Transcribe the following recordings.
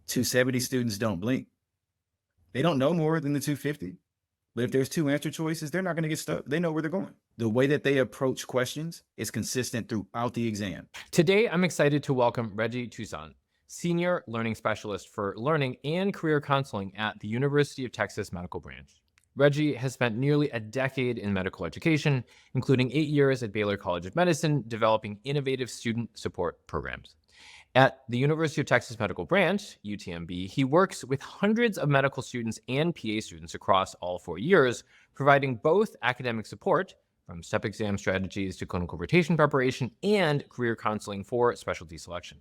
270 students don't blink. They don't know more than the 250. But if there's two answer choices, they're not going to get stuck. They know where they're going. The way that they approach questions is consistent throughout the exam. Today, I'm excited to welcome Reginald Toussant, Senior Learning Specialist for Learning and Career Counseling at the University of Texas Medical Branch. Reggie has spent nearly a decade in medical education, including 8 years at Baylor College of Medicine, developing innovative student support programs. At the University of Texas Medical Branch, UTMB, he works with hundreds of medical students and PA students across all 4 years, providing both academic support, from STEP exam strategies to clinical rotation preparation, and career counseling for specialty selection.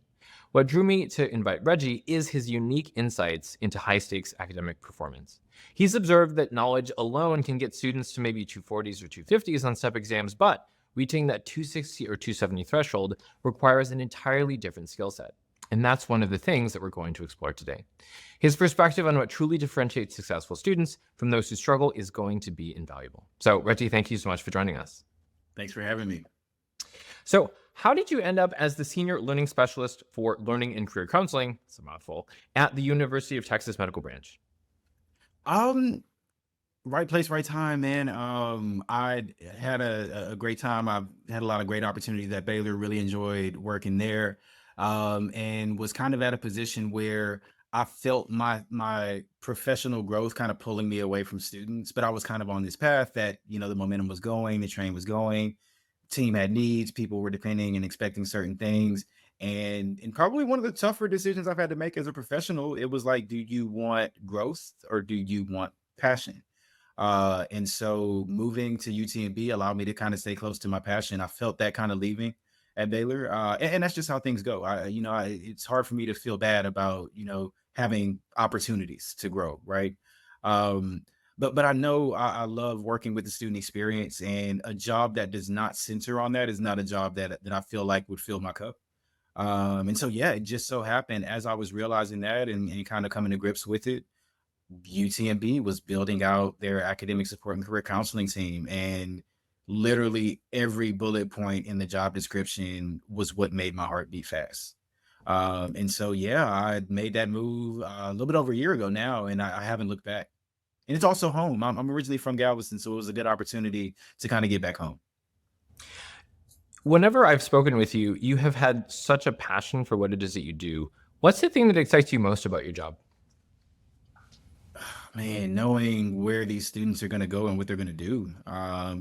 What drew me to invite Reggie is his unique insights into high-stakes academic performance. He's observed that knowledge alone can get students to maybe 240s or 250s on STEP exams, but reaching that 260 or 270 threshold requires an entirely different skill set. And that's one of the things that we're going to explore today. His perspective on what truly differentiates successful students from those who struggle is going to be invaluable. So, Reggie, thank you so much for joining us. Thanks for having me. So, how did you end up as the Senior Learning Specialist for Learning and Career Counseling, it's a mouthful, at the University of Texas Medical Branch? Right place, right time, man. I had a great time. I've had a lot of great opportunities at Baylor, really enjoyed working there. And was kind of at a position where I felt my professional growth kind of pulling me away from students, but I was kind of on this path that, the momentum was going, the train was going, team had needs, people were depending and expecting certain things. And probably one of the tougher decisions I've had to make as a professional, it was like, do you want growth or do you want passion? And so moving to UTMB allowed me to kind of stay close to my passion. I felt that kind of leaving at Baylor, and that's just how things go. It's hard for me to feel bad about having opportunities to grow, right? But I know I love working with the student experience, and a job that does not center on that is not a job that I feel like would fill my cup. And so yeah, it just so happened as I was realizing that and kind of coming to grips with it, UTMB was building out their academic support and career counseling team. And literally every bullet point in the job description was what made my heart beat fast. And so, yeah, I made that move a little bit over a year ago now, and I haven't looked back. And it's also home. I'm originally from Galveston, so it was a good opportunity to kind of get back home. Whenever I've spoken with you, you have had such a passion for what it is that you do. What's the thing that excites you most about your job? Man, knowing where these students are going to go and what they're going to do.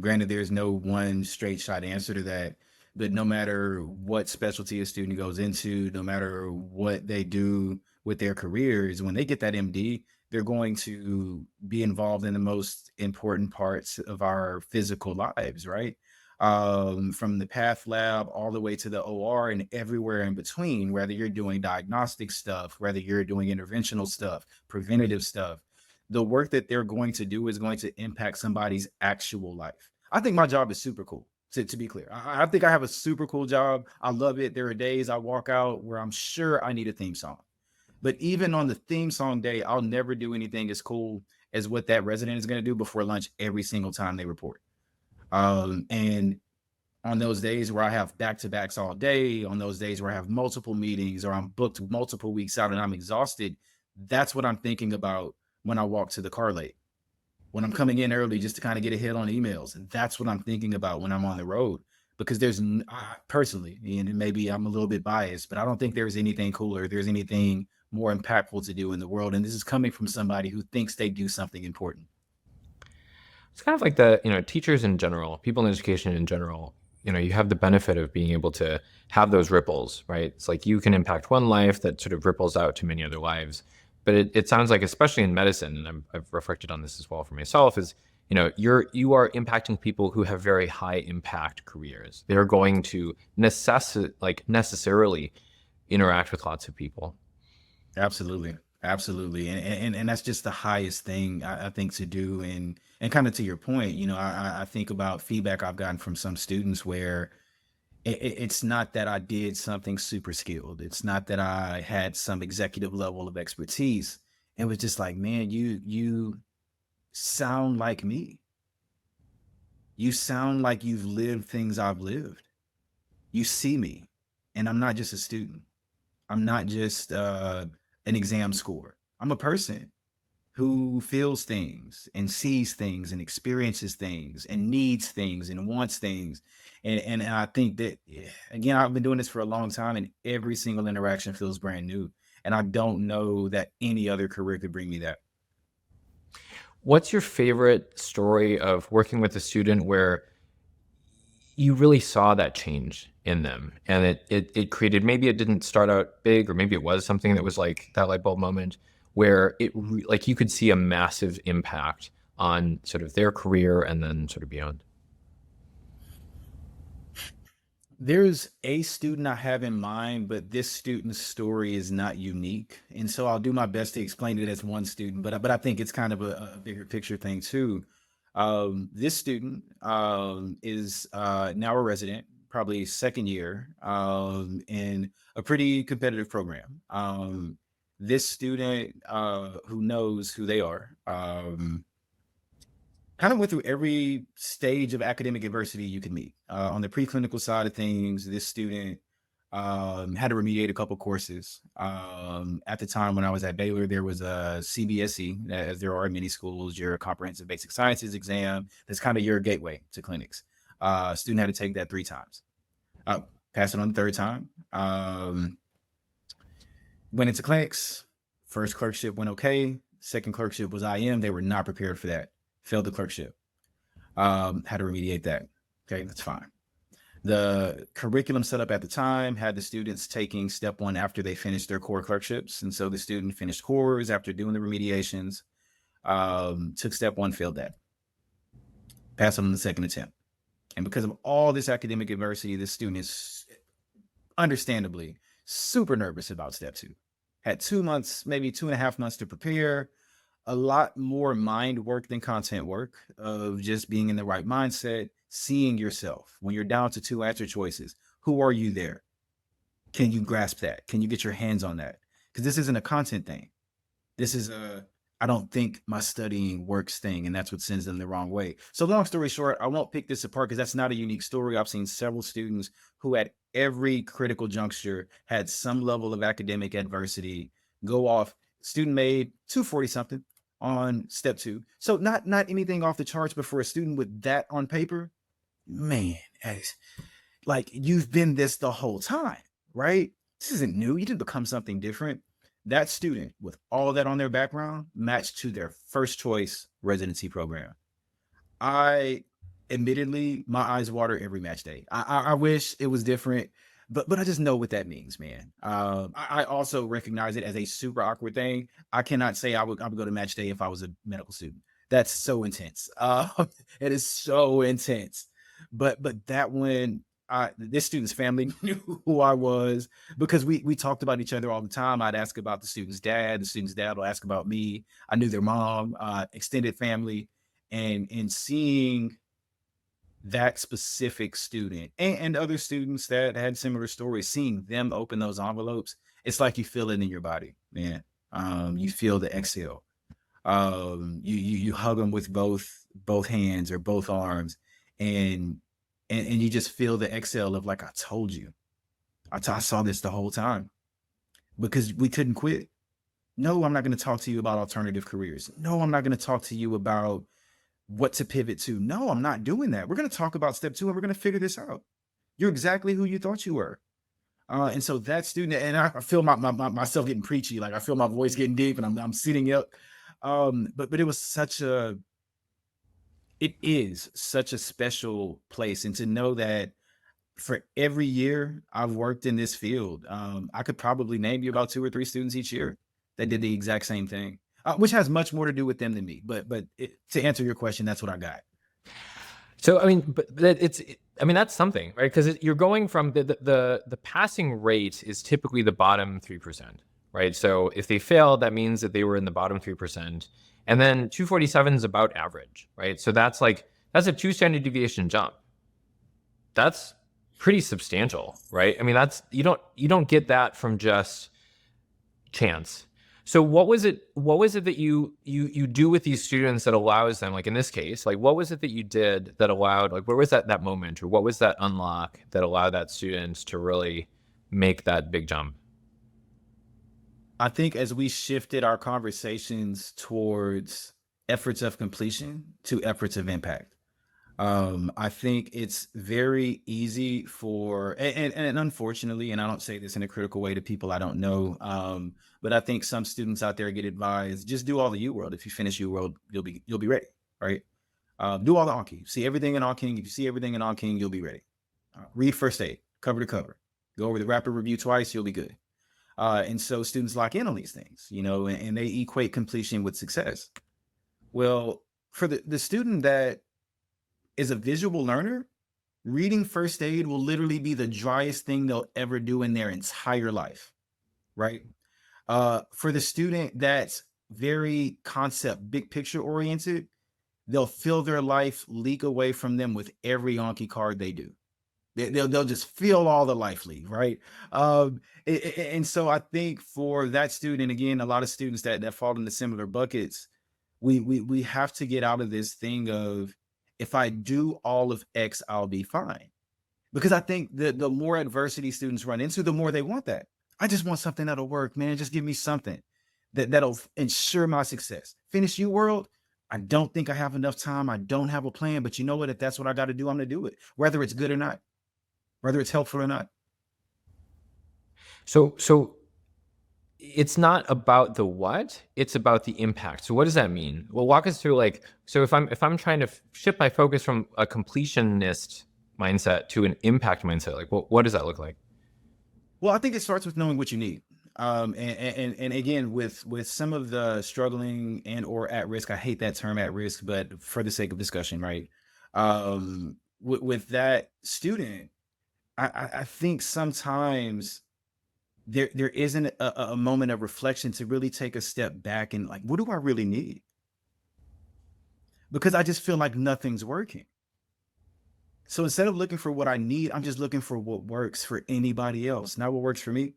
Granted, there's no one straight shot answer to that, but no matter what specialty a student goes into, no matter what they do with their careers, when they get that MD, they're going to be involved in the most important parts of our physical lives, right? From the path lab all the way to the OR and everywhere in between, whether you're doing diagnostic stuff, whether you're doing interventional stuff, preventative stuff, the work that they're going to do is going to impact somebody's actual life. I think my job is super cool. To be clear, I think I have a super cool job. I love it. There are days I walk out where I'm sure I need a theme song. But even on the theme song day, I'll never do anything as cool as what that resident is going to do before lunch every single time they report. And on those days where I have back-to-backs all day, on those days where I have multiple meetings or I'm booked multiple weeks out and I'm exhausted, that's what I'm thinking about when I walk to the car late. When I'm coming in early just to kind of get a hit on emails, and that's what I'm thinking about when I'm on the road. Because personally, and maybe I'm a little bit biased, but I don't think there's anything cooler, there's anything more impactful to do in the world. And this is coming from somebody who thinks they do something important. It's kind of like teachers in general, people in education in general, you have the benefit of being able to have those ripples, right? It's like you can impact one life that sort of ripples out to many other lives. But it sounds like, especially in medicine, and I've reflected on this as well for myself, is you are impacting people who have very high impact careers. They're going to necessarily interact with lots of people. Absolutely. Absolutely. And that's just the highest thing I think to do. And kind of to your point, I think about feedback I've gotten from some students where it's not that I did something super skilled. It's not that I had some executive level of expertise. It was just like, man, you sound like me. You sound like you've lived things I've lived. You see me, and I'm not just a student. I'm not just an exam score. I'm a person who feels things and sees things and experiences things and needs things and wants things. And I think that, again, I've been doing this for a long time, and every single interaction feels brand new. And I don't know that any other career could bring me that. What's your favorite story of working with a student where you really saw that change in them and it created, maybe it didn't start out big, or maybe it was something that was like that light bulb moment where like you could see a massive impact on sort of their career and then sort of beyond? There's a student I have in mind, but this student's story is not unique. And so I'll do my best to explain it as one student, but I think it's kind of a bigger picture thing too. This student is now a resident, probably second year, in a pretty competitive program. This student, who knows who they are, kind of went through every stage of academic adversity you could meet. On the preclinical side of things, this student had to remediate a couple courses. At the time when I was at Baylor, there was a CBSE, as there are in many schools, your comprehensive basic sciences exam. That's kind of your gateway to clinics. Student had to take that 3 times. Uh, Passed it on the third time. Went into clinics. First clerkship went okay. Second clerkship was IM. They were not prepared for that. Failed the clerkship. Had to remediate that. Okay, that's fine. The curriculum set up at the time had the students taking step one after they finished their core clerkships. And so the student finished cores after doing the remediations, took step one, failed that. Passed on the second attempt. And because of all this academic adversity, this student is understandably super nervous about step two. Had 2 months, maybe 2.5 months to prepare, a lot more mind work than content work, of just being in the right mindset, seeing yourself when you're down to 2 answer choices. Who are you there? Can you grasp that? Can you get your hands on that? Because this isn't a content thing. This is a, I don't think my studying works thing, and that's what sends them the wrong way. So long story short, I won't pick this apart because that's not a unique story. I've seen several students who at every critical juncture had some level of academic adversity go off. Student made 240 something on step two. So not anything off the charts, but for a student with that on paper, man, like you've been this the whole time, right? This isn't new. You didn't become something different. That student with all of that on their background matched to their first choice residency program. I admittedly, my eyes water every match day. I wish it was different, but I just know what that means, man. I also recognize it as a super awkward thing. I cannot say I would go to match day if I was a medical student. That's so intense. It is so intense. But that one, this student's family knew who I was because we talked about each other all the time. I'd ask about the student's dad. The student's dad will ask about me. I knew their mom, extended family, and seeing that specific student and other students that had similar stories, seeing them open those envelopes, it's like you feel it in your body, man. You feel the exhale. You hug them with both hands or both arms, and and you just feel the exhale of like, I told you, I saw this the whole time, because we couldn't quit. No, I'm not going to talk to you about alternative careers. No, I'm not going to talk to you about what to pivot to. No, I'm not doing that. We're going to talk about step two and we're going to figure this out. You're exactly who you thought you were. And so that student, and I feel myself getting preachy, like I feel my voice getting deep and I'm sitting up. But it was it is such a special place. And to know that for every year I've worked in this field, I could probably name you about 2 or 3 students each year that did the exact same thing, which has much more to do with them than me. But to answer your question, that's what I got. So, I mean, but I mean, that's something, right? Because you're going from the passing rate is typically the bottom 3%, right? So if they failed, that means that they were in the bottom 3%. And then 247 is about average, right? So that's a 2 standard deviation jump. That's pretty substantial, right? I mean, you don't get that from just chance. So what was it that you do with these students that allows them, like in this case, like what was it that you did that allowed, like where was that moment, or what was that unlock that allowed that student to really make that big jump? I think as we shifted our conversations towards efforts of completion to efforts of impact, I think it's very easy for, and unfortunately, and I don't say this in a critical way to people I don't know, but I think some students out there get advised just do all the UWorld. If you finish UWorld, you'll be ready, right? Do all the Anki. See everything in Anki. If you see everything in Anki, you'll be ready. Read first aid, cover to cover. Go over the rapid review twice, you'll be good. And so students lock in on these things, and they equate completion with success. Well, for the student that is a visual learner, reading first aid will literally be the driest thing they'll ever do in their entire life, right? For the student that's very concept, big picture oriented, they'll feel their life leak away from them with every Anki card they do. They'll just feel all the life leave, right? And so I think for that student, again, a lot of students that fall into similar buckets, we have to get out of this thing of if I do all of X, I'll be fine. Because I think the more adversity students run into, the more they want that. I just want something that'll work, man. Just give me something that'll ensure my success. Finish UWorld. I don't think I have enough time. I don't have a plan, but you know what? If that's what I got to do, I'm going to do it, whether it's good or not, whether it's helpful or not. So it's not about the what, it's about the impact. So what does that mean? Well, walk us through, like, so if I'm trying to shift my focus from a completionist mindset to an impact mindset, like what does that look like? Well, I think it starts with knowing what you need. And again, with some of the struggling and or at risk, I hate that term at risk, but for the sake of discussion, right? With that student, I think sometimes there isn't a moment of reflection to really take a step back and like, what do I really need? Because I just feel like nothing's working. So instead of looking for what I need, I'm just looking for what works for anybody else, not what works for me.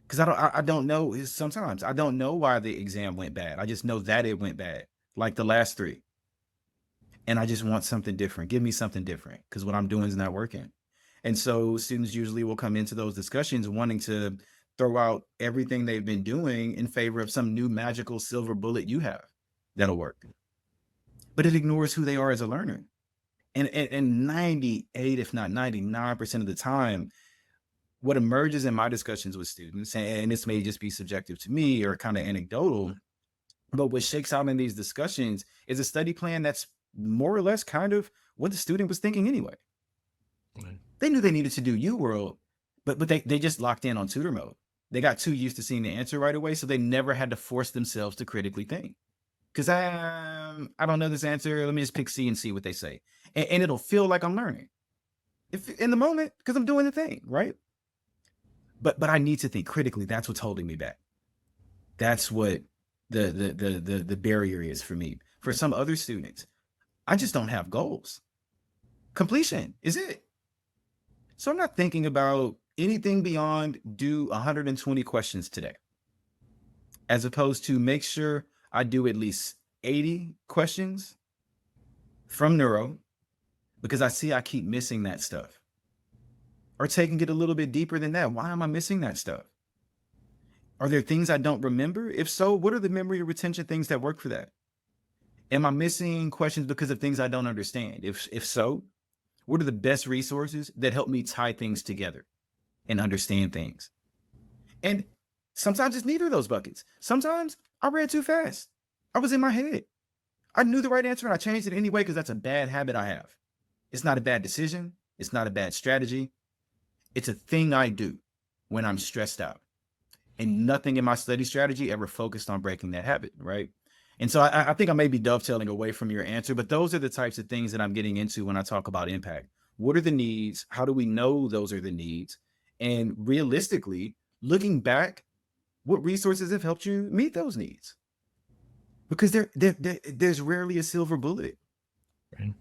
Because I don't know. Sometimes I don't know why the exam went bad. I just know that it went bad, like the last three, and I just want something different. Give me something different because what I'm doing is not working. And so students usually will come into those discussions wanting to throw out everything they've been doing in favor of some new magical silver bullet you have that'll work. But it ignores who they are as a learner. And 98, if not 99% of the time, what emerges in my discussions with students, and this may just be subjective to me or kind of anecdotal, but what shakes out in these discussions is a study plan that's more or less kind of what the student was thinking anyway. Right. They knew they needed to do UWorld, but they just locked in on tutor mode. They got too used to seeing the answer right away, so they never had to force themselves to critically think. Because I don't know this answer. Let me just pick C and see what they say, and it'll feel like I'm learning if in the moment because I'm doing the thing right. But I need to think critically. That's what's holding me back. That's what the barrier is for me. For some other students, I just don't have goals. Completion is it. So I'm not thinking about anything beyond do 120 questions today, as opposed to make sure I do at least 80 questions from neuro because I see I keep missing that stuff. Or taking it a little bit deeper than that. Why am I missing that stuff? Are there things I don't remember? If so, what are the memory or retention things that work for that? Am I missing questions because of things I don't understand? If so, what are the best resources that help me tie things together and understand things? And sometimes it's neither of those buckets. Sometimes I read too fast. I was in my head. I knew the right answer and I changed it anyway because that's a bad habit I have. It's not a bad decision. It's not a bad strategy. It's a thing I do when I'm stressed out. And nothing in my study strategy ever focused on breaking that habit, right? And so I think I may be dovetailing away from your answer, but those are the types of things that I'm getting into when I talk about impact. What are the needs? How do we know those are the needs? And realistically, looking back, what resources have helped you meet those needs? Because there's rarely a silver bullet. Right.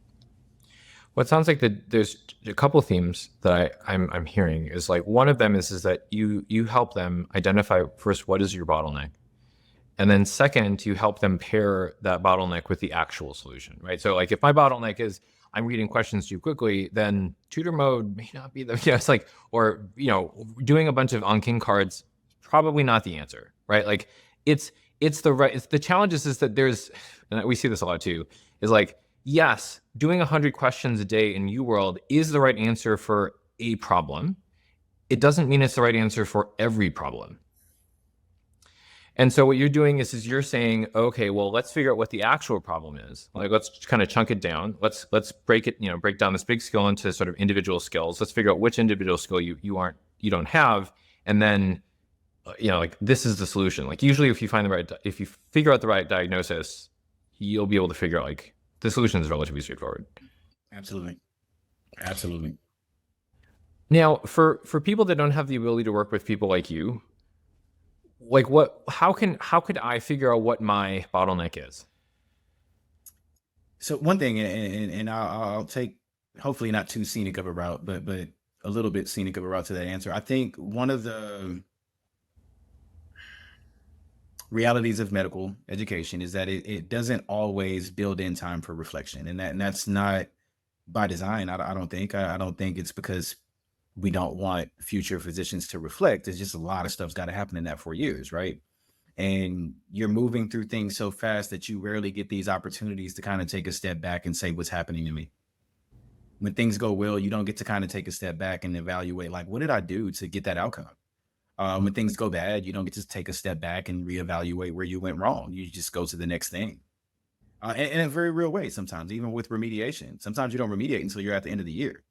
Well, it sounds like there's a couple of themes that I'm hearing. Is like one of them is that you help them identify first what is your bottleneck, and then second you help them pair that bottleneck with the actual solution, right? So like if my bottleneck is I'm reading questions too quickly, then tutor mode may not be the it's like, or doing a bunch of on king cards probably not the answer, right? Like it's the challenge is that there's, and we see this a lot too, is like, yes, doing 100 questions a day in UWorld is the right answer for a problem. It doesn't mean it's the right answer for every problem. And so what you're doing is you're saying, okay, well, let's figure out what the actual problem is. Like, let's kind of chunk it down. Let's break it, break down this big skill into sort of individual skills. Let's figure out which individual skill you don't have, and then like, this is the solution. Like, usually if you figure out the right diagnosis, you'll be able to figure out, like, the solution is relatively straightforward. Absolutely. Absolutely. Now, for people that don't have the ability to work with people like you, like, how could I figure out what my bottleneck is? So one thing, and I'll take, hopefully not too scenic of a route, but a little bit scenic of a route to that answer. I think one of the realities of medical education is that it doesn't always build in time for reflection, and that's not by design. I don't think. I don't think it's because we don't want future physicians to reflect. It's just a lot of stuff's got to happen in that 4 years, right? And you're moving through things so fast that you rarely get these opportunities to kind of take a step back and say, what's happening to me? When things go well, you don't get to kind of take a step back and evaluate, like, what did I do to get that outcome? When things go bad, you don't get to take a step back and reevaluate where you went wrong. You just go to the next thing. In a very real way, sometimes, even with remediation. Sometimes you don't remediate until you're at the end of the year.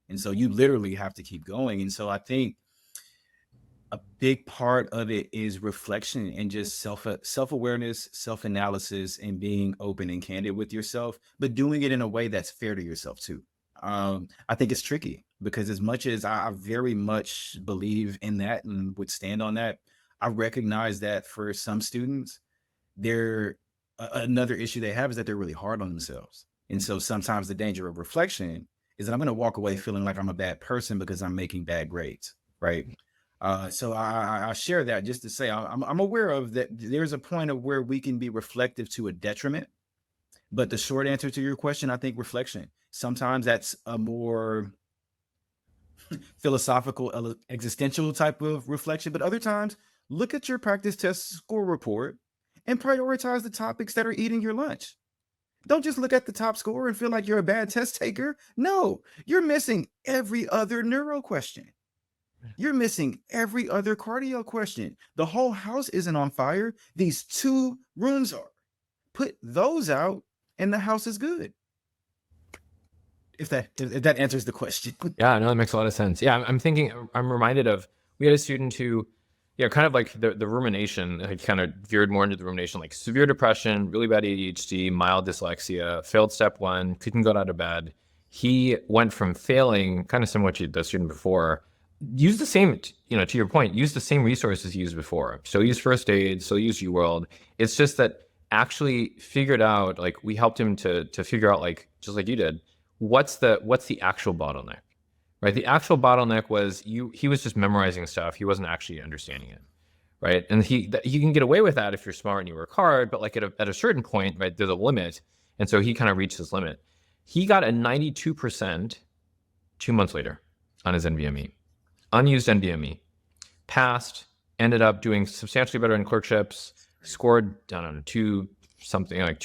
And so you literally have to keep going. And so I think a big part of it is reflection and just self-awareness, self-analysis, and being open and candid with yourself, but doing it in a way that's fair to yourself too. I think it's tricky because as much as I very much believe in that and would stand on that, I recognize that for some students, another issue they have is that they're really hard on themselves. And so sometimes the danger of reflection is that I'm going to walk away feeling like I'm a bad person because I'm making bad grades, right? So I share that just to say I'm aware of that. There's a point of where we can be reflective to a detriment, but the short answer to your question, I think reflection. Sometimes that's a more philosophical, existential type of reflection, but other times, look at your practice test score report and prioritize the topics that are eating your lunch. Don't just look at the top score and feel like you're a bad test taker. No, you're missing every other neuro question. You're missing every other cardio question. The whole house isn't on fire. These 2 rooms are. Put those out and the house is good. If that answers the question. Yeah, no, that makes a lot of sense. Yeah, I'm reminded of, we had a student who, kind of like the rumination, like, kind of veered more into the rumination, like severe depression, really bad ADHD, mild dyslexia, failed step 1, couldn't get out of bed. He went from failing, kind of similar to the student before, used the same, to your point, used the same resources he used before. Still used first aid, still used UWorld. It's just that actually figured out, like, we helped him to figure out, like, just like you did, what's the actual bottleneck? Right. The actual bottleneck was he was just memorizing stuff. He wasn't actually understanding it. Right. And you can get away with that if you're smart and you work hard, but like at a certain point, right, there's a limit. And so he kind of reached his limit. He got a 92% 2 months later on his NVME, unused NVME, passed, ended up doing substantially better in clerkships, scored, I don't know, 2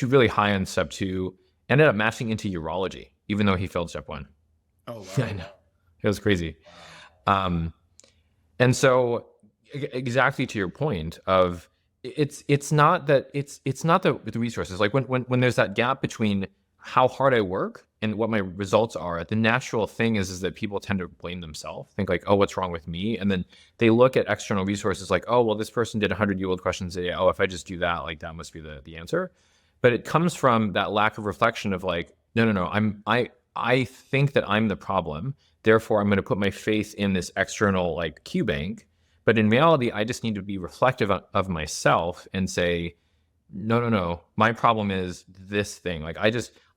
really high on step 2, ended up matching into urology, even though he failed step 1. Oh, wow. I know. It was crazy. And so exactly to your point of, it's not the resources. Like, when there's that gap between how hard I work and what my results are, the natural thing is that people tend to blame themselves, think like, oh, what's wrong with me? And then they look at external resources like, oh, well, this person did 100 UWorld questions a day. Oh, if I just do that, like, that must be the answer. But it comes from that lack of reflection of like, no, I think that I'm the problem. Therefore, I'm going to put my faith in this external, like, Q bank. But in reality, I just need to be reflective of myself and say, no, my problem is this thing. Like,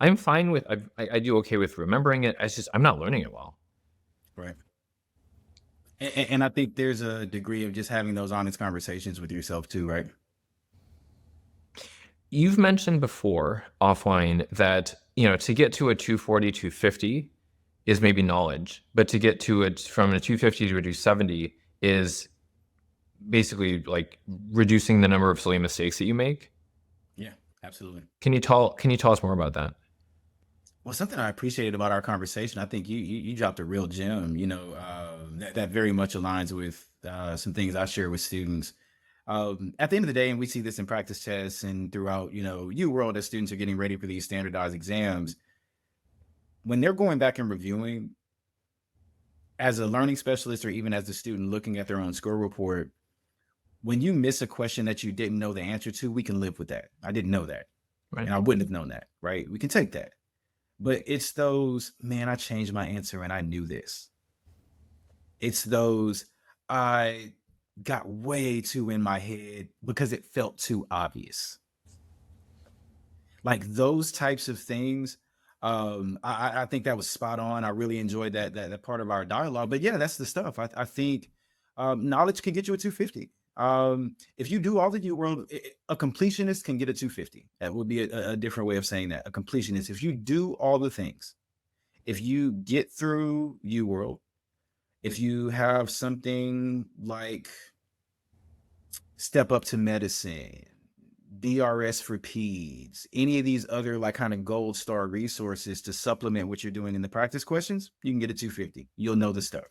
I'm fine with, I do okay with remembering it. It's just, I'm not learning it well. Right. And I think there's a degree of just having those honest conversations with yourself too, right? You've mentioned before offline that, to get to a 240, 250 is maybe knowledge, but to get from a 250 to a 270 is basically like reducing the number of silly mistakes that you make. Yeah, absolutely. Can you tell us more about that? Well, something I appreciated about our conversation, I think you dropped a real gem. That very much aligns with some things I share with students. At the end of the day, and we see this in practice tests and throughout, UWorld as students are getting ready for these standardized exams, when they're going back and reviewing, as a learning specialist or even as a student looking at their own score report, when you miss a question that you didn't know the answer to, we can live with that. I didn't know that, Right. and I wouldn't have known that, right? We can take that. But it's those, man, I changed my answer and I knew this. It's those, I got way too in my head because it felt too obvious. Like those types of things. I think that was spot on. I really enjoyed that part of our dialogue. But yeah, that's the stuff. I think knowledge can get you a 250. If you do all the U world, a completionist can get a 250. That would be a different way of saying that. A completionist, if you do all the things, if you get through U world, if you have something like Step Up to Medicine, DRS for peds, any of these other like kind of gold star resources to supplement what you're doing in the practice questions, you can get a 250. You'll know the stuff.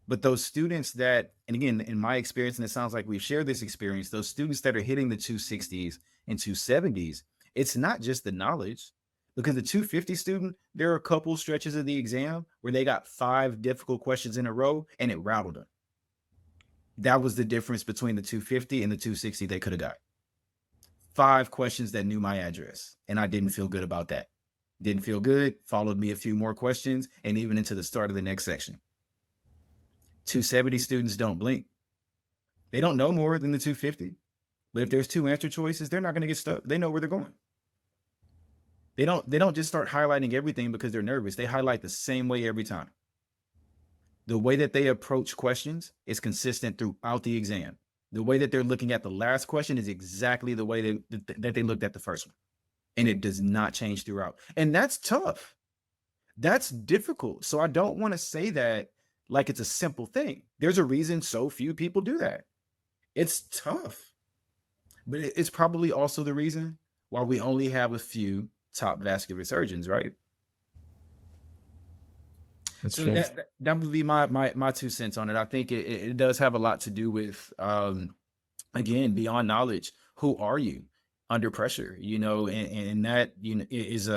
But those students that, and again, in my experience, and it sounds like we've shared this experience, those students that are hitting the 260s and 270s, it's not just the knowledge, because the 250 student, there are a couple stretches of the exam where they got 5 difficult questions in a row and it rattled them. That was the difference between the 250 and the 260 they could have got. 5 questions that knew my address, and I didn't feel good about that. Didn't feel good, followed me a few more questions, and even into the start of the next section. 270 students don't blink. They don't know more than the 250. But if there's 2 answer choices, they're not going to get stuck. They know where they're going. They don't just start highlighting everything because they're nervous. They highlight the same way every time. The way that they approach questions is consistent throughout the exam. The way that they're looking at the last question is exactly the way that they looked at the first one. And it does not change throughout. And that's tough. That's difficult. So I don't want to say that like it's a simple thing. There's a reason so few people do that. It's tough. But it's probably also the reason why we only have a few top vascular surgeons, right? That's So true. that would be my 2 cents on it. I think it does have a lot to do with again, beyond knowledge, who are you under pressure? And that is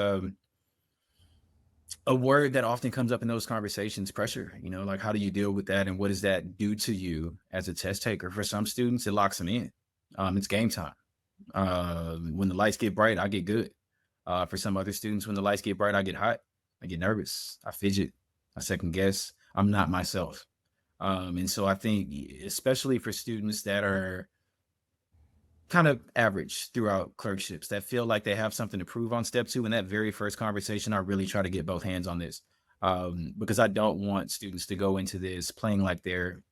a word that often comes up in those conversations, pressure. Like how do you deal with that and what does that do to you as a test taker? For some students, it locks them in. It's game time. When the lights get bright, I get good. For some other students, when the lights get bright, I get hot. I get nervous. I fidget. I second guess. I'm not myself. And so I think, especially for students that are kind of average throughout clerkships, that feel like they have something to prove on step 2, in that very first conversation, I really try to get both hands on this, because I don't want students to go into this playing like they're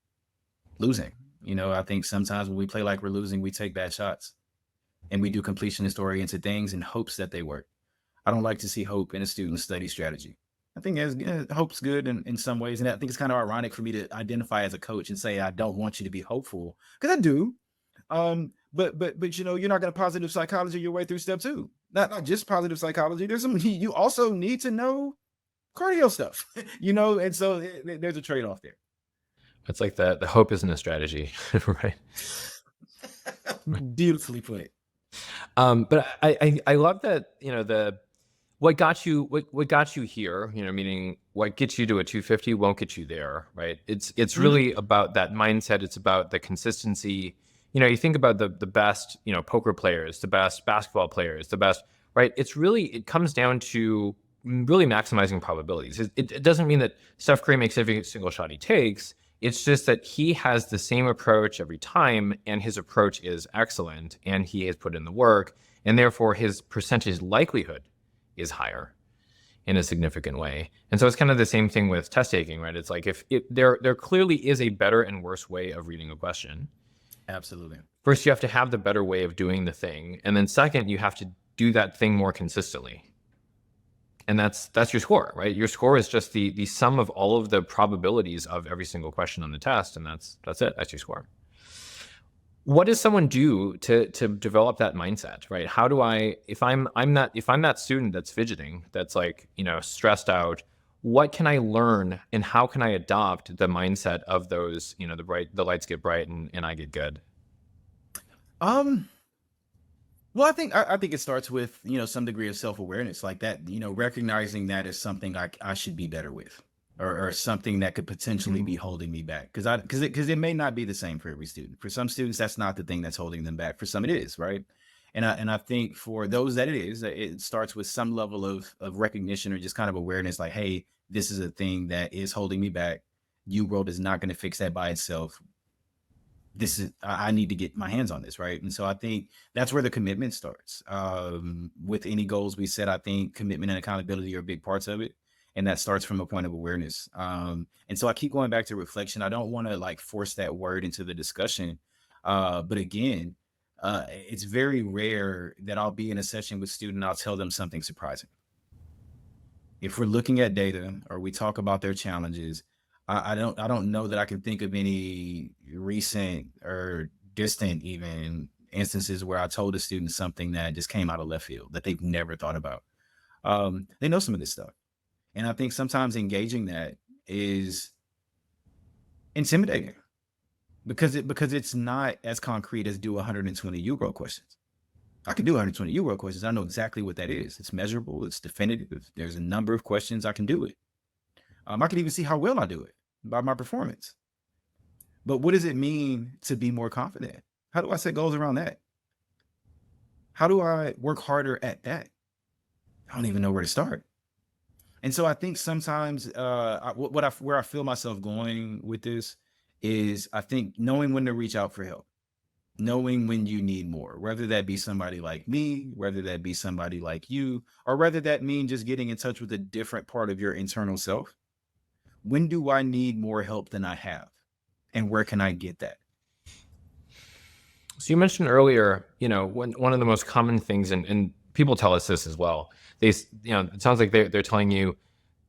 losing. I think sometimes when we play like we're losing, we take bad shots and we do completionist-oriented things in hopes that they work. I don't like to see hope in a student study strategy. I think hope's good in some ways. And I think it's kind of ironic for me to identify as a coach and say, I don't want you to be hopeful, because I do. But you're not going to positive psychology your way through step 2. Not just positive psychology. You also need to know cardio stuff, and so there's a trade-off there. It's like the hope isn't a strategy, right? Beautifully put. But I love that, what got you here, meaning what gets you to a 250 won't get you there, right? It's really about that mindset. It's about the consistency. You think about the best, poker players, the best basketball players, the best, right? It comes down to really maximizing probabilities. It doesn't mean that Steph Curry makes every single shot he takes. It's just that he has the same approach every time, and his approach is excellent, and he has put in the work, and therefore his percentage likelihood is higher in a significant way. And so it's kind of the same thing with test taking, right? It's like if there clearly is a better and worse way of reading a question. Absolutely. First, you have to have the better way of doing the thing, and then second, you have to do that thing more consistently. And that's your score, right? Your score is just the sum of all of the probabilities of every single question on the test, and that's it. That's your score. What does someone do to develop that mindset, right? How do I, if I'm that student that's fidgeting, that's like, stressed out, what can I learn and how can I adopt the mindset of those, the lights get bright and I get good? Um, well, I think it starts with some degree of self awareness, like that. Recognizing that is something I should be better with, or something that could potentially be Mhm. holding me back. Because it may not be the same for every student. For some students, that's not the thing that's holding them back. For some, it is, right? And I think for those that it is, it starts with some level of recognition or just kind of awareness, like, hey, this is a thing that is holding me back. UWorld is not going to fix that by itself. I need to get my hands on this, right? And so I think that's where the commitment starts. With any goals we set, I think commitment and accountability are big parts of it, and that starts from a point of awareness. And so I keep going back to reflection. I don't want to like force that word into the discussion, but again, it's very rare that I'll be in a session with student and I'll tell them something surprising. If we're looking at data or we talk about their challenges, I don't know that I can think of any recent or distant even instances where I told a student something that just came out of left field that they've never thought about. They know some of this stuff, and I think sometimes engaging that is intimidating because it's not as concrete as do 120 UWorld questions. I can do 120 UWorld questions. I know exactly what that is. It's measurable. It's definitive. There's a number of questions I can do it. I can even see how well I do it by my performance. But what does it mean to be more confident? How do I set goals around that? How do I work harder at that? I don't even know where to start. And so I think sometimes where I feel myself going with this is I think knowing when to reach out for help, knowing when you need more, whether that be somebody like me, whether that be somebody like you, or whether that mean just getting in touch with a different part of your internal self. When do I need more help than I have? And where can I get that? So you mentioned earlier, one of the most common things, and people tell us this as well. It sounds like they're telling you,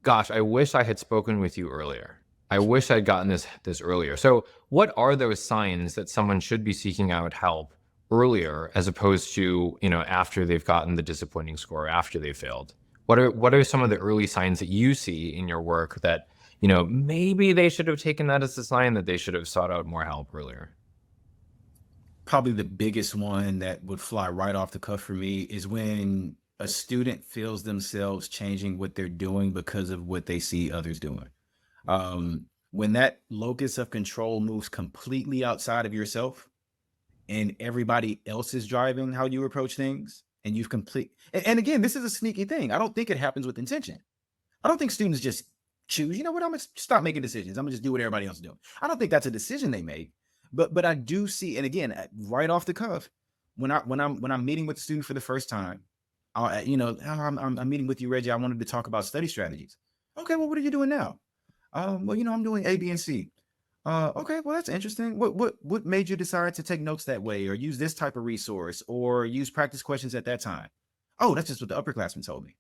"Gosh, I wish I had spoken with you earlier. I wish I'd gotten this earlier." So, what are those signs that someone should be seeking out help earlier, as opposed to after they've gotten the disappointing score, after they failed? What are some of the early signs that you see in your work that maybe they should have taken that as a sign that they should have sought out more help earlier? Probably the biggest one that would fly right off the cuff for me is when a student feels themselves changing what they're doing because of what they see others doing. When that locus of control moves completely outside of yourself and everybody else is driving how you approach things, and you've complete and again, this is a sneaky thing. I don't think it happens with intention. I don't think students just choose, you know what, I'm gonna stop making decisions. I'm gonna just do what everybody else is doing. I don't think that's a decision they make. But I do see, and again, right off the cuff, when I'm meeting with the student for the first time, I'm meeting with you, Reggie. I wanted to talk about study strategies. Okay, well, what are you doing now? Well, I'm doing A, B, and C. Okay, well, that's interesting. What made you decide to take notes that way, or use this type of resource, or use practice questions at that time? Oh, that's just what the upperclassmen told me.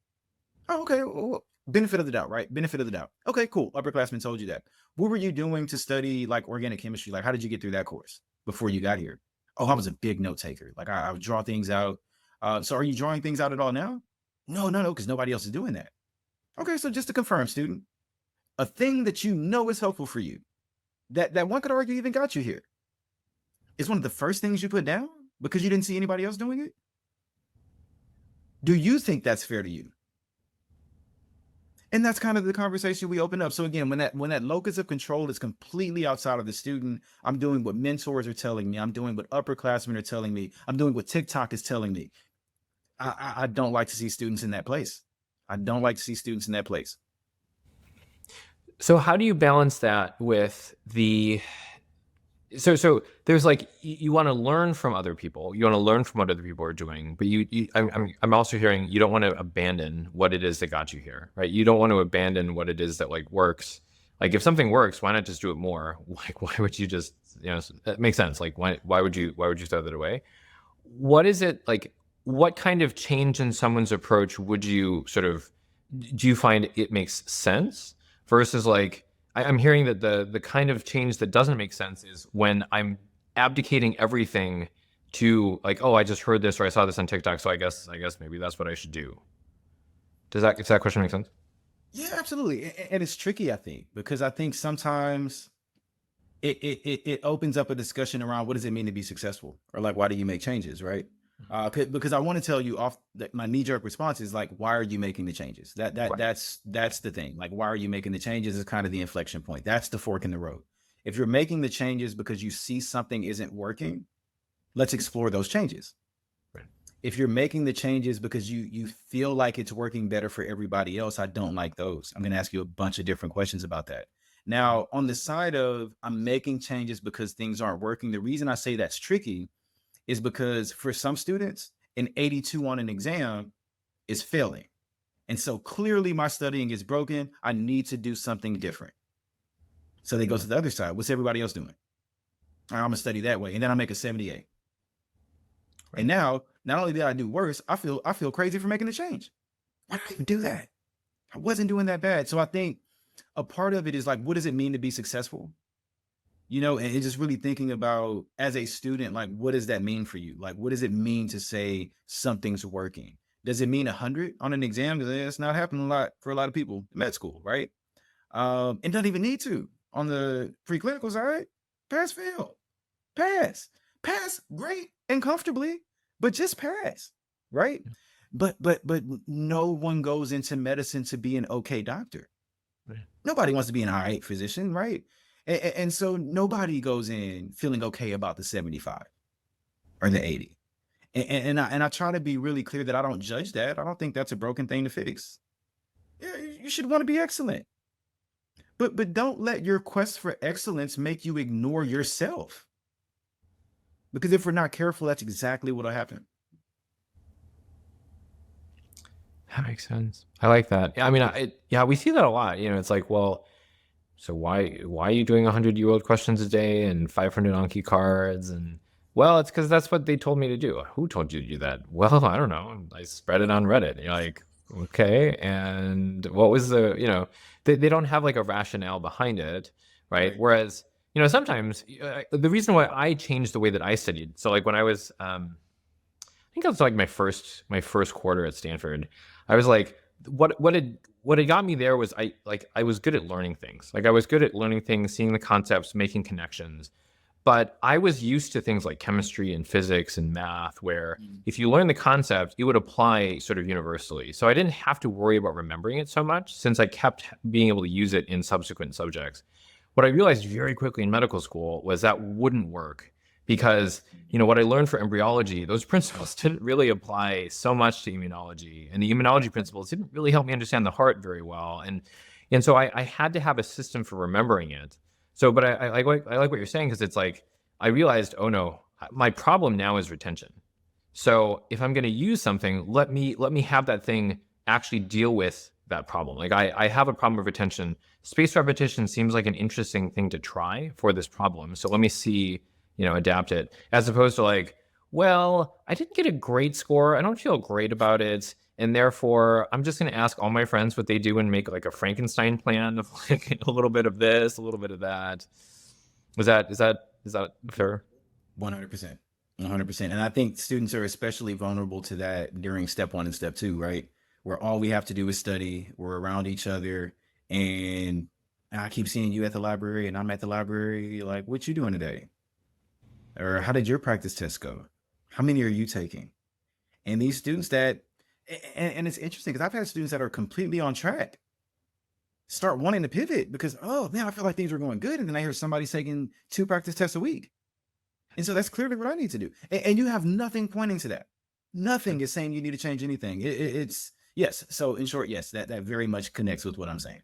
Oh, okay. Well, benefit of the doubt, right? Benefit of the doubt. Okay, cool. Upperclassmen told you that. What were you doing to study like organic chemistry? Like, how did you get through that course before you got here? Oh, I was a big note taker. Like, I would draw things out. So, are you drawing things out at all now? No, no, no, because nobody else is doing that. Okay, so just to confirm, student, a thing that you know is helpful for you, that one could argue even got you here, is one of the first things you put down because you didn't see anybody else doing it. Do you think that's fair to you? And that's kind of the conversation we open up. So again, when that locus of control is completely outside of the student, I'm doing what mentors are telling me. I'm doing what upperclassmen are telling me. I'm doing what TikTok is telling me. I don't like to see students in that place. I don't like to see students in that place. So how do you balance that with so there's like you want to learn from other people, you want to learn from what other people are doing, but I'm also hearing you don't want to abandon what it is that got you here, right? You don't want to abandon what it is that like works. Like if something works, why not just do it more? Like why would you just that makes sense. Like why would you throw that away? What is it like? What kind of change in someone's approach would you sort of do you find it makes sense versus like I'm hearing that the kind of change that doesn't make sense is when I'm abdicating everything to like, oh, I just heard this or I saw this on TikTok, so I guess maybe that's what I should do. Does that question make sense? Yeah, absolutely. And it's tricky, I think, because I think sometimes it opens up a discussion around what does it mean to be successful, or like why do you make changes, right? Because I want to tell you off that my knee jerk response is like, why are you making the changes? Right. That's the thing. Like, why are you making the changes is kind of the inflection point. That's the fork in the road. If you're making the changes because you see something isn't working, let's explore those changes. Right. If you're making the changes because you feel like it's working better for everybody else, I don't like those. I'm going to ask you a bunch of different questions about that. Now, on the side of I'm making changes because things aren't working, the reason I say that's tricky is because for some students, an 82 on an exam is failing. And so clearly my studying is broken. I need to do something different. So they go to the other side. What's everybody else doing? I'm going to study that way. And then I make a 78. Right. And now, not only did I do worse, I feel crazy for making a change. Why did I even do that? I wasn't doing that bad. So I think a part of it is like, what does it mean to be successful? And just really thinking about as a student, like, what does that mean for you? Like, what does it mean to say something's working? Does it mean 100 on an exam? Because it's not happening a lot for a lot of people in med school, right? It doesn't even need to. On the preclinical side, pass, fail, pass, great and comfortably, but just pass, right? But no one goes into medicine to be an okay doctor. Right. Nobody wants to be an all right physician, right? And so nobody goes in feeling okay about the 75 or the 80. And I try to be really clear that I don't judge that. I don't think that's a broken thing to fix. Yeah, you should want to be excellent. But don't let your quest for excellence make you ignore yourself. Because if we're not careful, that's exactly what'll happen. That makes sense. I like that. I mean, yeah, we see that a lot. It's like, well, so why are you doing 100 UWorld questions a day and 500 Anki cards? And well, it's because that's what they told me to do. Who told you to do that? Well, I don't know. I spread it on Reddit. You're like, okay. And what was they don't have like a rationale behind it, right? Right. Whereas, sometimes the reason why I changed the way that I studied. So like when I was, I think it was like my first quarter at Stanford. I was like, what had got me there was I was good at learning things. Like I was good at learning things, seeing the concepts, making connections. But I was used to things like chemistry and physics and math, where if you learn the concept, it would apply sort of universally. So I didn't have to worry about remembering it so much since I kept being able to use it in subsequent subjects. What I realized very quickly in medical school was that wouldn't work because, what I learned for embryology, those principles didn't really apply so much to immunology. And the immunology principles didn't really help me understand the heart very well. And so I had to have a system for remembering it. So, but I like what you're saying, because it's like, I realized, oh no, my problem now is retention. So if I'm going to use something, let me have that thing actually deal with that problem. Like I have a problem of retention. Spaced repetition seems like an interesting thing to try for this problem. So let me see, adapt it, as opposed to like, well, I didn't get a great score. I don't feel great about it. And therefore, I'm just going to ask all my friends what they do and make like a Frankenstein plan of like a little bit of this, a little bit of that. Is that fair? 100%. 100%. And I think students are especially vulnerable to that during step 1 and step 2, right? Where all we have to do is study, we're around each other, and I keep seeing you at the library and I'm at the library. Like, what you doing today? Or how did your practice test go? How many are you taking? And these students and it's interesting because I've had students that are completely on track start wanting to pivot because, oh man, I feel like things were going good. And then I hear somebody taking 2 practice tests a week. And so that's clearly what I need to do. And you have nothing pointing to that. Nothing is saying you need to change anything. It's yes. So in short, yes, that very much connects with what I'm saying.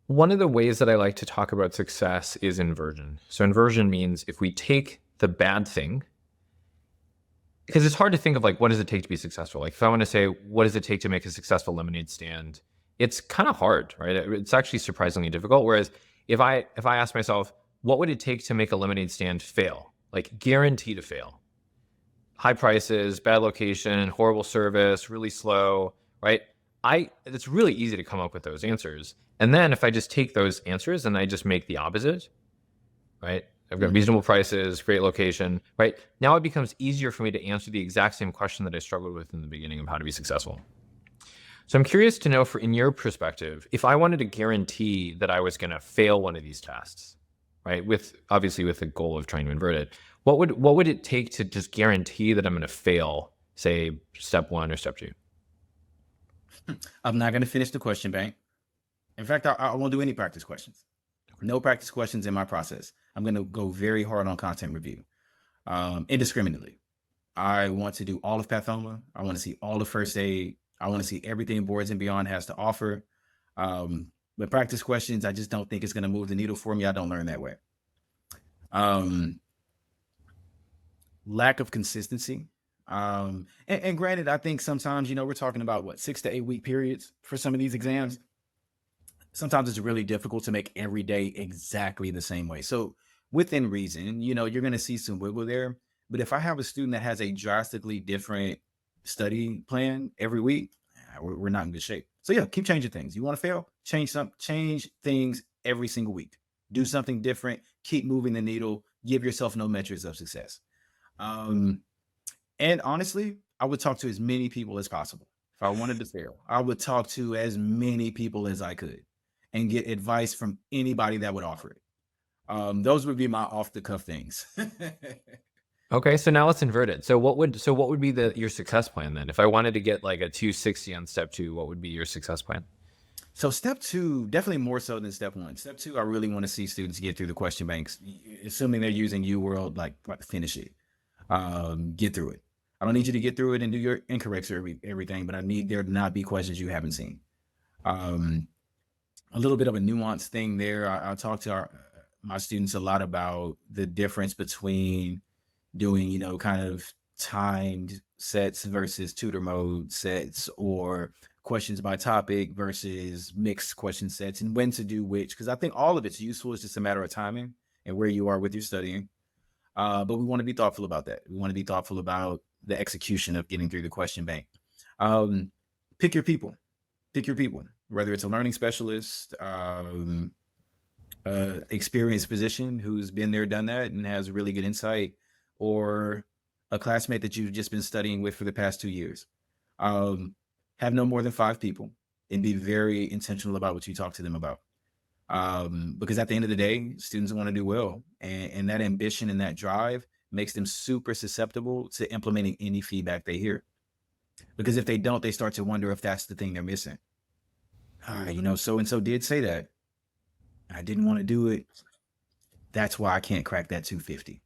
One of the ways that I like to talk about success is inversion. So inversion means if we take the bad thing, because it's hard to think of like, what does it take to be successful? Like if I want to say, what does it take to make a successful lemonade stand? It's kind of hard, right? It's actually surprisingly difficult. Whereas if I ask myself, what would it take to make a lemonade stand fail? Like guarantee to fail. High prices, bad location, horrible service, really slow, right? It's really easy to come up with those answers. And then if I just take those answers and I just make the opposite, right? I've got Mhm. reasonable prices, great location, right? Now it becomes easier for me to answer the exact same question that I struggled with in the beginning of how to be successful. So I'm curious to know, for in your perspective, if I wanted to guarantee that I was going to fail one of these tests, right? With obviously with the goal of trying to invert it, what would it take to just guarantee that I'm going to fail, say step 1 or step 2? I'm not going to finish the question bank. In fact, I won't do any practice questions. No practice questions in my process. I'm going to go very hard on content review, indiscriminately. I want to do all of Pathoma. I want to see all of first aid. I want to see everything Boards and Beyond has to offer. But practice questions, I just don't think it's going to move the needle for me. I don't learn that way. Um, Lack of consistency. And granted, I think sometimes, we're talking about what, 6 to 8 week periods for some of these exams. Sometimes it's really difficult to make every day exactly the same way. So within reason, you're going to see some wiggle there. But if I have a student that has a drastically different study plan every week, we're not in good shape. So yeah, keep changing things. You want to fail? Change things every single week. Do something different. Keep moving the needle. Give yourself no metrics of success. Um, and honestly, I would talk to as many people as possible. If I wanted to fail, I would talk to as many people as I could and get advice from anybody that would offer it. Those would be my off the cuff things. Okay, so now let's invert it. So what would be your success plan then? If I wanted to get like a 260 on step 2, what would be your success plan? So step two, definitely more so than step one. Step two, I really want to see students get through the question banks, assuming they're using UWorld, like finish it, get through it. I don't need you to get through it and do your incorrects or everything, but I need there to not be questions you haven't seen. Um, a little bit of a nuanced thing there. I talk to my students a lot about the difference between doing, kind of timed sets versus tutor mode sets, or questions by topic versus mixed question sets, and when to do which. Because I think all of it's useful. It's just a matter of timing and where you are with your studying. But we want to be thoughtful about that. We want to be thoughtful about the execution of getting through the question bank. Um, Pick your people. Pick your people. Whether it's a learning specialist, experienced physician who's been there, done that, and has really good insight, or a classmate that you've just been studying with for the past 2 years. Um, have no more than 5 people and be very intentional about what you talk to them about. Because at the end of the day, students want to do well, and that ambition and that drive makes them super susceptible to implementing any feedback they hear. Because if they don't, they start to wonder if that's the thing they're missing. So and so did say that. I didn't want to do it. That's why I can't crack that 250.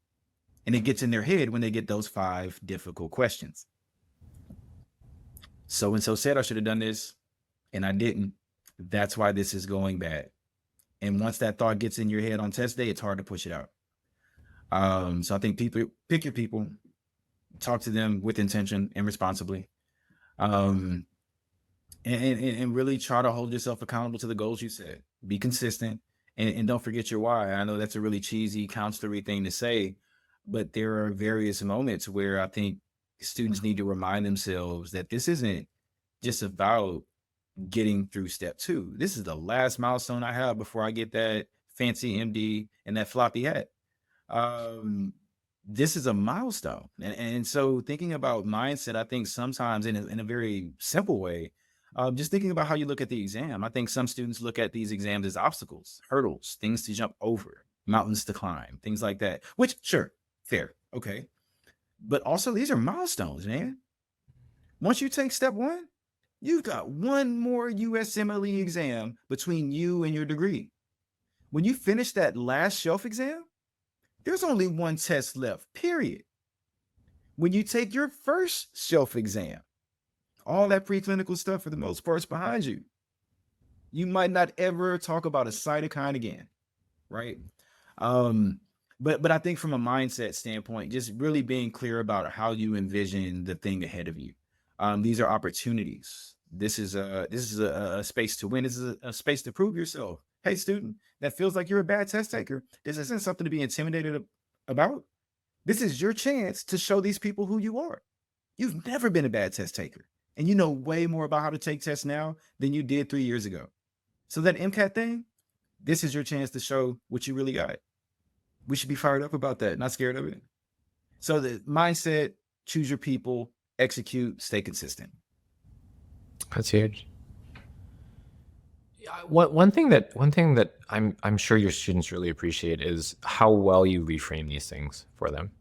And it gets in their head when they get those 5 difficult questions. So and so said I should have done this, and I didn't. That's why this is going bad. And once that thought gets in your head on test day, it's hard to push it out. So I think people, pick your people, talk to them with intention and responsibly, um, and really try to hold yourself accountable to the goals you set. Be consistent, and don't forget your why. I know that's a really cheesy counselory thing to say, but there are various moments where I think students need to remind themselves that this isn't just about getting through step two. This is the last milestone I have before I get that fancy MD and that floppy hat. Um, this is a milestone. And so thinking about mindset, I think sometimes in a very simple way, just thinking about how you look at the exam. I think some students look at these exams as obstacles, hurdles, things to jump over, mountains to climb, things like that, which sure, fair. Okay. But also these are milestones, man. Once you take step one, you've got one more USMLE exam between you and your degree. When you finish that last shelf exam, there's only one test left, period. When you take your first shelf exam, all that preclinical stuff for the most part is behind you. You might not ever talk about a cytokine again, right? Um, but I think from a mindset standpoint, just really being clear about how you envision the thing ahead of you. These are opportunities. This is a space to win. This is a space to prove yourself. Hey, student, that feels like you're a bad test taker. This isn't something to be intimidated about. This is your chance to show these people who you are. You've never been a bad test taker, and you know way more about how to take tests now than you did 3 years ago. So that MCAT thing, this is your chance to show what you really got. We should be fired up about that, not scared of it. So the mindset, choose your people, execute, stay consistent. That's huge. Yeah, one thing that I'm sure your students really appreciate is how well you reframe these things for them.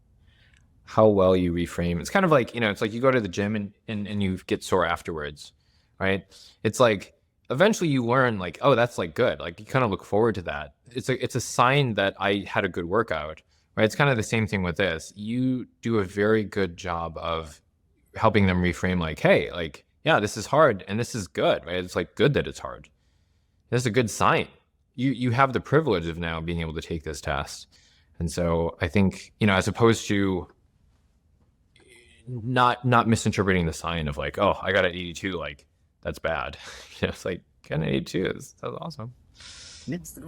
How well you reframe. It's kind of like, it's like you go to the gym and you get sore afterwards, right? It's like eventually you learn like, oh, that's like good. Like you kind of look forward to that. It's a sign that I had a good workout, right? It's kind of the same thing with this. You do a very good job of helping them reframe like, hey, like, yeah, this is hard and this is good, right? It's like good that it's hard. That's a good sign. You have the privilege of now being able to take this test. And so I think, as opposed to not misinterpreting the sign of like, oh, I got an 82, like that's bad. It's like getting an 82 that's awesome. Yes.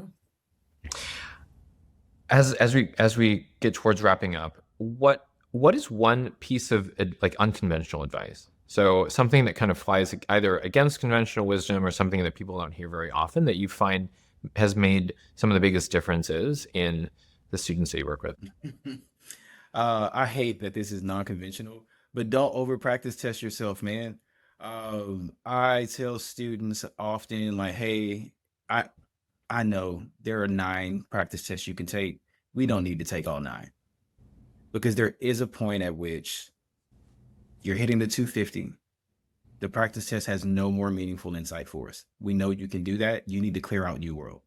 As we get towards wrapping up, what is one piece of like unconventional advice? So something that kind of flies either against conventional wisdom or something that people don't hear very often that you find has made some of the biggest differences in the students that you work with. I hate that this is non-conventional, but don't over practice test yourself, man. I tell students often like, hey, I I know there are 9 practice tests you can take. We don't need to take all 9 because there is a point at which you're hitting the 250. The practice test has no more meaningful insight for us. We know you can do that. You need to clear out UWorld.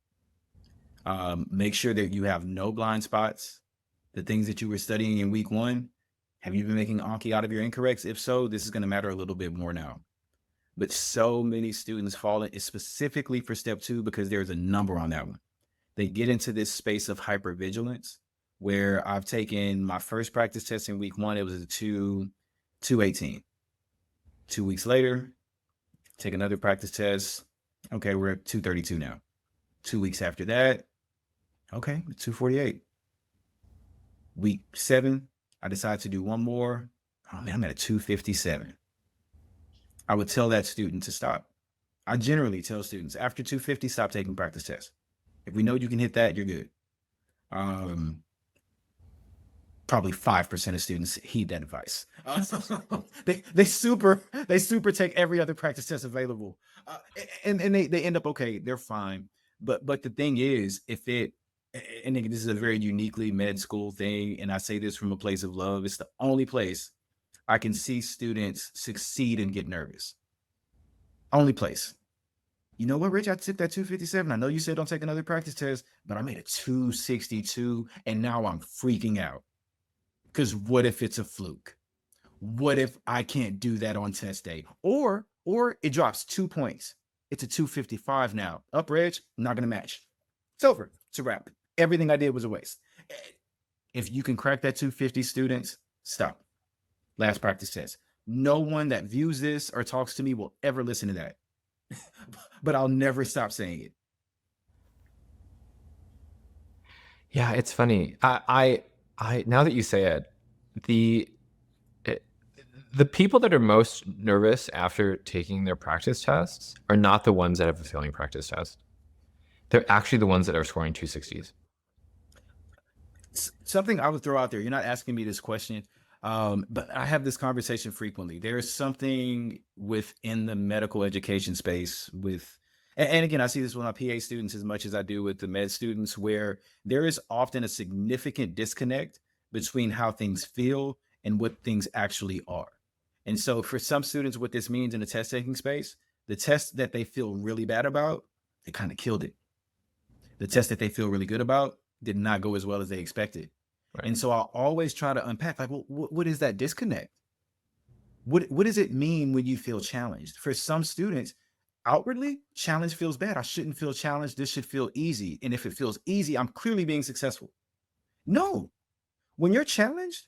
Make sure that you have no blind spots. The things that you were studying in week 1, have you been making Anki out of your incorrects? If so, this is going to matter a little bit more now. But so many students fall in, specifically for step 2, because there's a number on that one. They get into this space of hypervigilance where I've taken my first practice test in week 1. It was a 218. 2 weeks later, take another practice test. Okay, we're at 232 now. 2 weeks after that, okay, 248. Week 7, I decided to do one more. Oh man, I'm at a 257. I would tell that student to stop. I generally tell students after 250, stop taking practice tests. If we know you can hit that, you're good. Probably 5% of students heed that advice. They super take every other practice test available, and they end up okay. They're fine. But the thing is, if it, and this is a very uniquely med school thing, and I say this from a place of love. It's the only place I can see students succeed and get nervous. Only place. You know what, Rich? I tipped that 257. I know you said don't take another practice test, but I made a 262, and now I'm freaking out. Because what if it's a fluke? What if I can't do that on test day? Or it drops 2 points. It's a 255 now. Up, Reg, not gonna match. It's over. It's a wrap. Everything I did was a waste. If you can crack that 250, students, stop. Last practice test. No one that views this or talks to me will ever listen to that. But I'll never stop saying it. Yeah, it's funny. I now that you say it, the the people that are most nervous after taking their practice tests are not the ones that have a failing practice test. They're actually the ones that are scoring 260s. Something I would throw out there. You're not asking me this question, but I have this conversation frequently. There's something within the medical education space with, and again, I see this with my PA students as much as I do with the med students, where there is often a significant disconnect between how things feel and what things actually are. And so for some students, what this means in the test taking space, the test that they feel really bad about, they kind of killed it. The test that they feel really good about did not go as well as they expected. Right. And so I'll always try to unpack, like, well, what is that disconnect? What does it mean when you feel challenged? For some students, outwardly, challenge feels bad. I shouldn't feel challenged. This should feel easy. And if it feels easy, I'm clearly being successful. No, when you're challenged,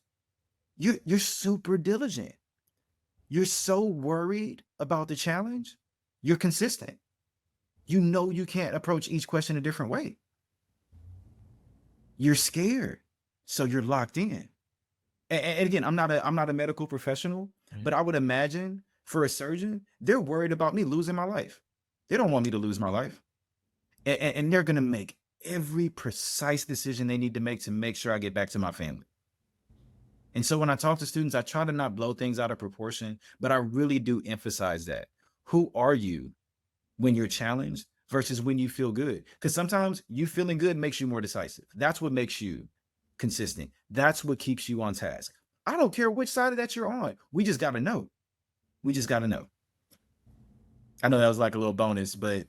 you're super diligent. You're so worried about the challenge, you're consistent. You know you can't approach each question a different way. You're scared, so you're locked in. And again, I'm not a medical professional, but I would imagine for a surgeon, they're worried about me losing my life. They don't want me to lose my life, and they're gonna make every precise decision they need to make sure I get back to my family. And so when I talk to students, I try to not blow things out of proportion, but I really do emphasize that. Who are you when you're challenged versus when you feel good? Because sometimes you feeling good makes you more decisive. That's what makes you consistent. That's what keeps you on task. I don't care which side of that you're on. We just got to know. We just got to know. I know that was like a little bonus, but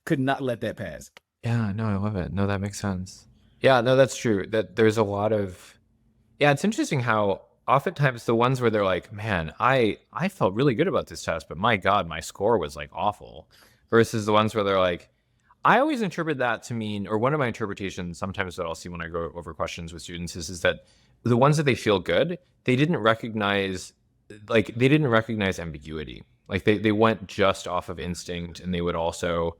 could not let that pass. Yeah, no, I love it. No, that makes sense. Yeah, no, that's true. That there's a lot of, yeah, it's interesting how oftentimes the ones where they're like, man, I felt really good about this test, but my God, my score was like awful. Versus the ones where they're like, I always interpret that to mean, or one of my interpretations sometimes that I'll see when I go over questions with students is that the ones that they feel good, they didn't recognize, they didn't recognize ambiguity. Like they went just off of instinct, and they would also,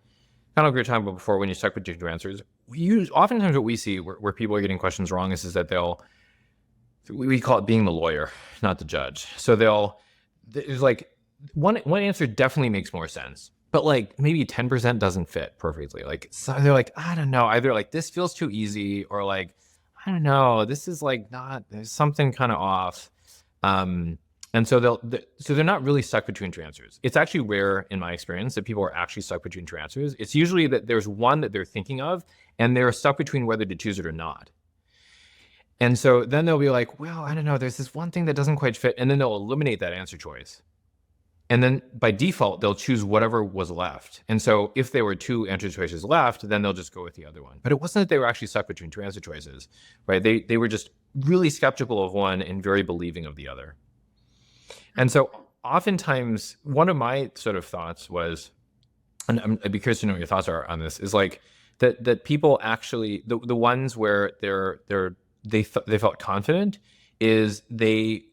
kind of like we were talking about before, when you stuck with your two answers, oftentimes what we see where people are getting questions wrong is that we call it being the lawyer, not the judge. So there's like one answer definitely makes more sense, but like maybe 10% doesn't fit perfectly. Like, so they're like, I don't know, either like this feels too easy, or like, I don't know, this is like not, there's something kind of off. And so they're not really stuck between two answers. It's actually rare in my experience that people are actually stuck between two answers. It's usually that there's one that they're thinking of and they're stuck between whether to choose it or not. And so then they'll be like, well, I don't know, there's this one thing that doesn't quite fit. And then they'll eliminate that answer choice. And then by default, they'll choose whatever was left. And so if there were two answer choices left, then they'll just go with the other one. But it wasn't that they were actually stuck between two answer choices, right? They were just really skeptical of one and very believing of the other. And so oftentimes one of my sort of thoughts was, and I'd be curious to know what your thoughts are on this, is like that people actually, the ones where they felt confident is they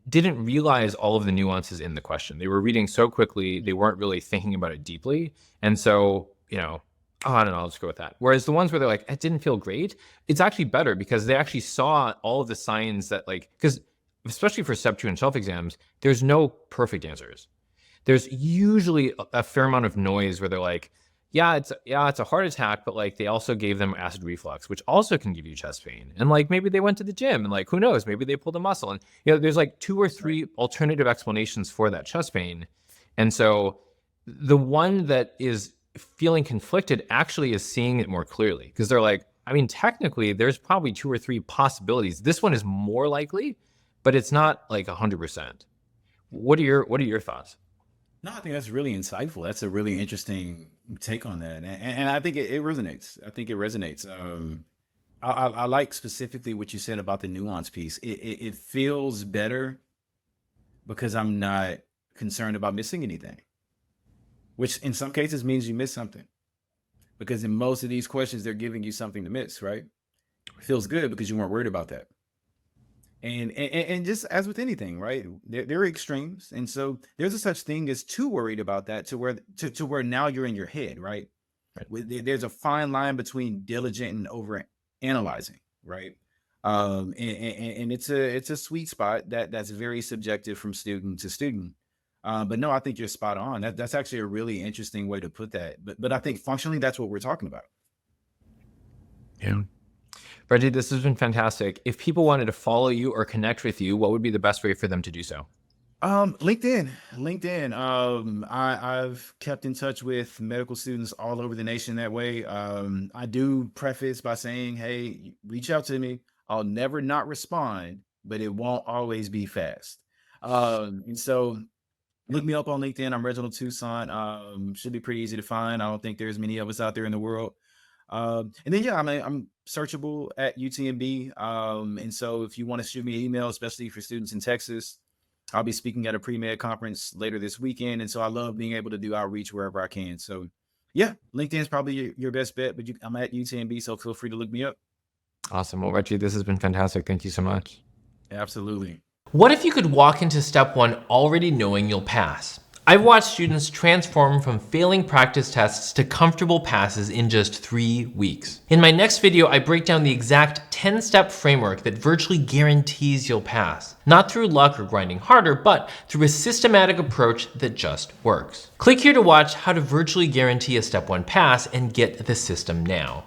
didn't realize all of the nuances in the question. They were reading so quickly, they weren't really thinking about it deeply. And so, oh, I don't know, I'll just go with that. Whereas the ones where they're like, it didn't feel great, it's actually better because they actually saw all of the signs that, like, because especially for Step 2 and shelf exams, there's no perfect answers. There's usually a fair amount of noise where they're like, yeah, it's a heart attack, but like they also gave them acid reflux, which also can give you chest pain. And like maybe they went to the gym and like, who knows, maybe they pulled a muscle. And there's like 2 or 3 alternative explanations for that chest pain. And so the one that is feeling conflicted actually is seeing it more clearly, because they're like, I mean, technically there's probably 2 or 3 possibilities. This one is more likely, but it's not like 100%. What are your thoughts? No, I think that's really insightful. That's a really interesting take on that, and I think it resonates. I think it resonates. I like specifically what you said about the nuance piece. It feels better because I'm not concerned about missing anything, which in some cases means you miss something. Because in most of these questions, they're giving you something to miss, right? It feels good because you weren't worried about that. And just as with anything, right? There are extremes, and so there's a such thing as too worried about that to where now you're in your head, right? There's a fine line between diligent and over analyzing, right? And it's a sweet spot that's very subjective from student to student. But no, I think you're spot on. That's actually a really interesting way to put that. But I think functionally, that's what we're talking about. Yeah. Reggie, this has been fantastic. If people wanted to follow you or connect with you, what would be the best way for them to do so? LinkedIn. I've kept in touch with medical students all over the nation that way. I do preface by saying, hey, reach out to me. I'll never not respond, but it won't always be fast. And so look me up on LinkedIn. I'm Reginald Toussant. Should be pretty easy to find. I don't think there's many of us out there in the world. And then, yeah, I'm searchable at UTMB. And so if you want to shoot me an email, especially for students in Texas, I'll be speaking at a pre-med conference later this weekend. And so I love being able to do outreach wherever I can. So yeah, LinkedIn is probably your best bet, but I'm at UTMB, so feel free to look me up. Awesome. Well, Reggie, this has been fantastic. Thank you so much. Absolutely. What if you could walk into step 1 already knowing you'll pass? I've watched students transform from failing practice tests to comfortable passes in just 3 weeks. In my next video, I break down the exact 10-step framework that virtually guarantees you'll pass. Not through luck or grinding harder, but through a systematic approach that just works. Click here to watch how to virtually guarantee a step 1 pass and get the system now.